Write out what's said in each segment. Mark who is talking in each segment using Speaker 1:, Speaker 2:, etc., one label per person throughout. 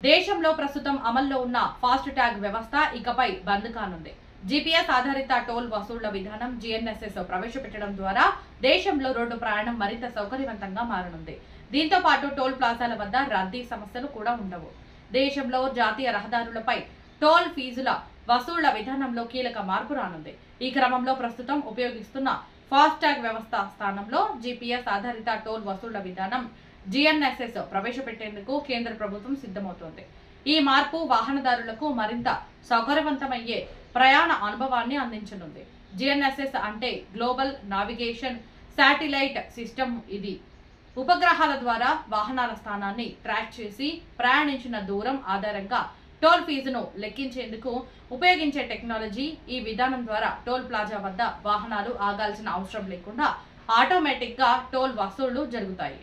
Speaker 1: దేశంలో ప్రస్తుతం అమల్లో ఉన్న ఫాస్ట్ ట్యాగ్ వ్యవస్థ ఇకపై బంద్ కానుంది. జీపీఎస్ ఆధారిత టోల్ వసూళ్ల విధానం జీఎన్ఎస్ఎస్ ప్రవేశపెట్టడం ద్వారా దేశంలో రోడ్డు ప్రయాణం మరింత సౌకర్యవంతంగా మారనుంది. దీంతో పాటు టోల్ ప్లాజాల వద్ద రద్దీ సమస్యలు కూడా ఉండవు. దేశంలో జాతీయ రహదారులపై టోల్ ఫీజుల వసూళ్ల విధానంలో కీలక మార్పు రానుంది. ఈ క్రమంలో ప్రస్తుతం ఉపయోగిస్తున్న ఫాస్ట్ ట్యాగ్ వ్యవస్థ స్థానంలో జీపీఎస్ ఆధారిత టోల్ వసూళ్ల విధానం జీఎన్ఎస్ఎస్ ప్రవేశపెట్టేందుకు కేంద్ర ప్రభుత్వం సిద్ధమవుతోంది. ఈ మార్పు వాహనదారులకు మరింత సౌకర్యవంతమయ్యే ప్రయాణ అనుభవాన్ని అందించనుంది. జీఎన్ఎస్ఎస్ అంటే గ్లోబల్ నావిగేషన్ శాటిలైట్ సిస్టమ్. ఇది ఉపగ్రహాల ద్వారా వాహనాల స్థానాన్ని ట్రాక్ చేసి ప్రయాణించిన దూరం ఆధారంగా టోల్ ఫీజును లెక్కించేందుకు ఉపయోగించే టెక్నాలజీ. ఈ విధానం ద్వారా టోల్ ప్లాజా వద్ద వాహనాలు ఆగాల్సిన అవసరం లేకుండా ఆటోమేటిక్ గా టోల్ వసూళ్లు జరుగుతాయి.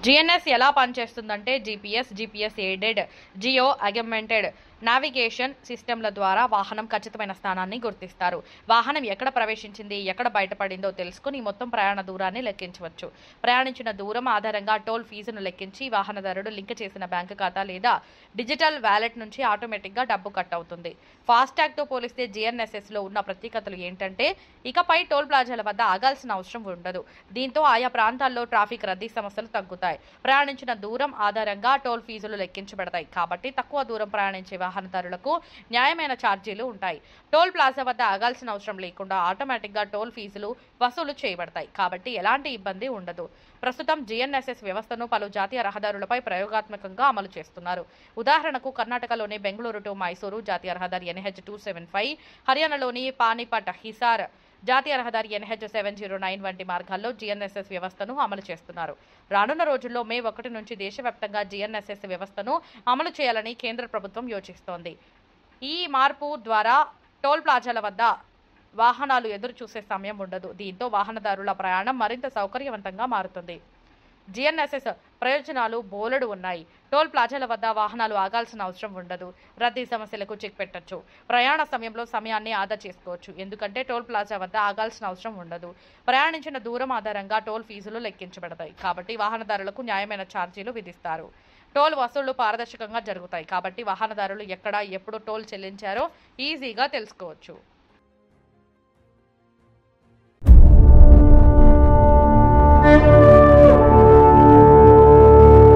Speaker 1: జీఎన్ఎస్ ఎలా పనిచేస్తుందంటే GPS aided geo augmented navigation సిస్టమ్ల ద్వారా వాహనం ఖచ్చితమైన స్థానాన్ని గుర్తిస్తారు. వాహనం ఎక్కడ ప్రవేశించింది, ఎక్కడ బయటపడిందో తెలుసుకుని మొత్తం ప్రయాణ దూరాన్ని లెక్కించవచ్చు. ప్రయాణించిన దూరం ఆధారంగా టోల్ ఫీజును లెక్కించి వాహనదారుడు లింక్ చేసిన బ్యాంకు ఖాతా లేదా డిజిటల్ వ్యాలెట్ నుంచి ఆటోమేటిక్గా డబ్బు కట్ అవుతుంది. ఫాస్టాగ్తో పోలిస్తే జీఎన్ఎస్ఎస్లో ఉన్న ప్రత్యేకతలు ఏంటంటే ఇకపై టోల్ ప్లాజాల వద్ద ఆగాల్సిన అవసరం ఉండదు. దీంతో ఆయా ప్రాంతాల్లో ట్రాఫిక్ రద్దీ సమస్యలు తగ్గుతాయి. ప్రయాణించిన దూరం ఆధారంగా టోల్ ఫీజులు లెక్కించబడతాయి. కాబట్టి తక్కువ దూరం ప్రయాణించే వాహనదారులకు న్యాయమైన ఛార్జీలు ఉంటాయి. టోల్ ప్లాజా వద్ద ఆగాల్సిన అవసరం లేకుండా ఆటోమేటిక్గా టోల్ ఫీజులు వసూలు చేయబడతాయి. కాబట్టి ఎలాంటి ఇబ్బంది ఉండదు. ప్రస్తుతం జీఎన్ఎస్ఎస్ వ్యవస్థను పలు జాతీయ రహదారులపై ప్రయోగాత్మకంగా అమలు చేస్తున్నారు. ఉదాహరణకు కర్ణాటకలోని బెంగళూరు టు మైసూరు జాతీయ రహదారి NH275, హర్యానాలోని పానీపట్ హిసార్ జాతీయ రహదారి NH709 వంటి మార్గాల్లో జీఎన్ఎస్ఎస్ వ్యవస్థను అమలు చేస్తున్నారు. రానున్న రోజుల్లో మే 1 నుంచి దేశవ్యాప్తంగా జీఎన్ఎస్ఎస్ వ్యవస్థను అమలు చేయాలని కేంద్ర ప్రభుత్వం యోచిస్తోంది. ఈ మార్పు ద్వారా టోల్ ప్లాజాల వద్ద వాహనాలు ఎదురు చూసే సమయం ఉండదు. దీంతో వాహనదారుల ప్రయాణం మరింత సౌకర్యవంతంగా మారుతుంది. జీఎన్ఎస్ఎస్ ప్రయోజనాలు బోలెడు ఉన్నాయి. టోల్ ప్లాజాల వద్ద వాహనాలు ఆగాల్సిన అవసరం ఉండదు. రద్దీ సమస్యలకు చెక్ పెట్టొచ్చు. ప్రయాణ సమయంలో సమయాన్ని ఆదా చేసుకోవచ్చు. ఎందుకంటే టోల్ ప్లాజా వద్ద ఆగాల్సిన అవసరం ఉండదు. ప్రయాణించిన దూరం ఆధారంగా టోల్ ఫీజులు లెక్కించబడతాయి. కాబట్టి వాహనదారులకు న్యాయమైన ఛార్జీలు విధిస్తారు. టోల్ వసూళ్లు పారదర్శకంగా జరుగుతాయి. కాబట్టి వాహనదారులు ఎక్కడ ఎప్పుడు టోల్ చెల్లించారో ఈజీగా తెలుసుకోవచ్చు.